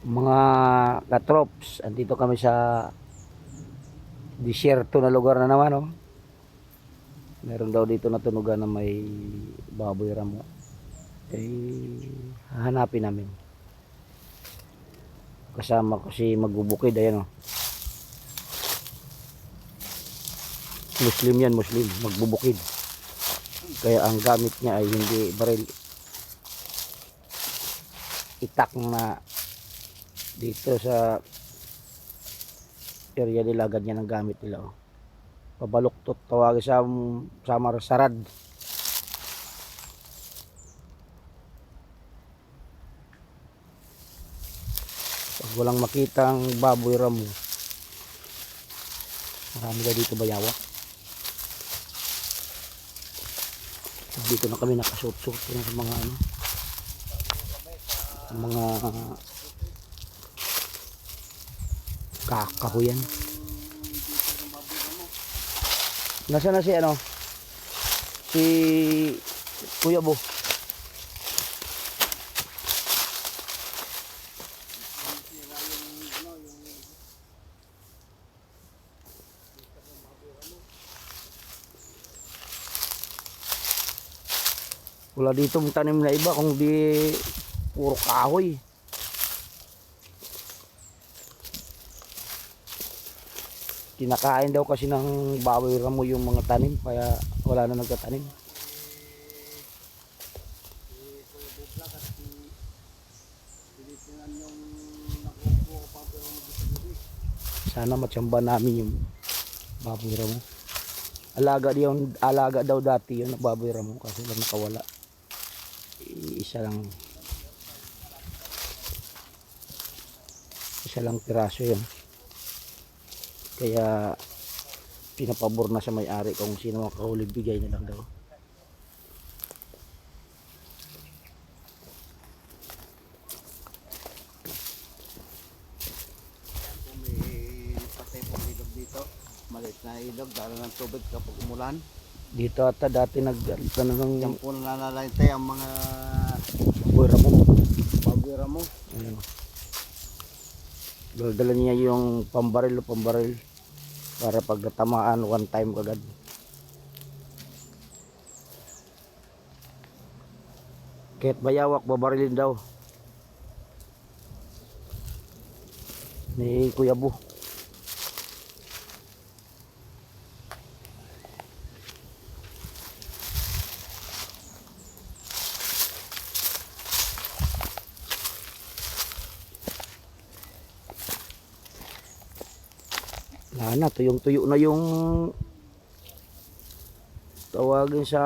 Mga katrops, andito kami sa disyerto na lugar na naman, oh. Meron daw dito na tunugan na may baboy ramo. Hahanapin namin. Kasama ko si Magbubukid, ayan, oh. Muslim yan, Muslim, Magbubukid. Kaya ang gamit niya ay hindi baril. Itak na dito sa area nila, ganyan ang gamit nila, oh. Pabaluktot tawag sa sarad. Pag walang makitang baboy ramo, marami na dito bayawak. Dito na kami nakasuot-suot sa mga mga kakahuyan. Nasaan na si si Kuya Bo? Wala dito mong tanim na iba kung di puro kahoy. Kinakain daw kasi ng baboy ramo yung mga tanim, kaya wala na nagtatanim. Sana matsamba namin yung baboy ramo. Alaga daw dati yung baboy ramo, kasi lang nakawala. Isa lang piraso yun. Kaya pinapabor na sa may-ari kung sino makahuli, bigay na lang daw. May patay pong ilog dito. Maliit na ilog, dalo ng tubig kapag umulan. Dito ata dati nagtanong Diyan po nalalantay ang mga baboy ramo. baboy ramo. Ayun. Dala niya yung pambaril para pag natamaan one time kagad. Kahit bayawak, babarilin daw ni Kuya Bu. Wala na, tuyong-tuyo na yung tawagin sa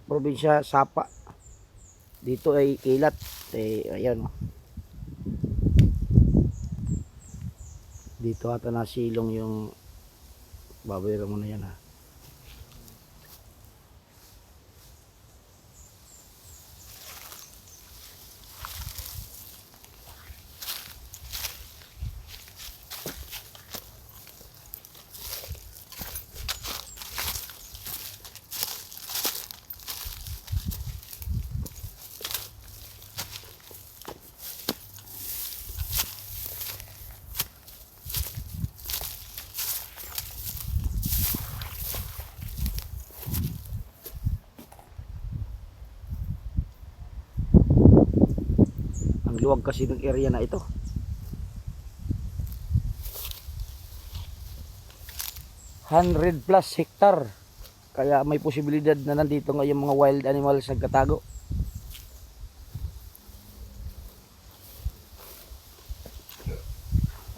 probinsya, sapa. Dito ay kilat. Ayan. Dito ata nasilong yung baboy ramo na yan, ha. Luwag kasi ng area na ito. +100 hektar. Kaya may posibilidad na nandito ngayong mga wild animals nagkatago.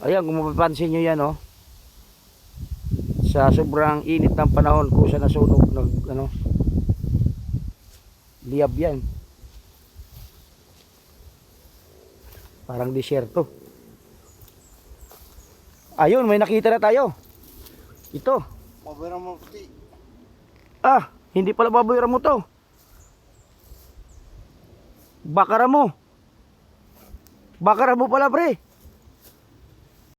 Ayan, kung mapapansin nyo yan, oh. Sa sobrang init ng panahon, kusa nasunog, liyab yan. Parang disyerto. Ayun, may nakita na tayo. Ito. Baboy ramo puti. Hindi pala baboy ramo to. Baka ramo. Baka ramo pala, pre.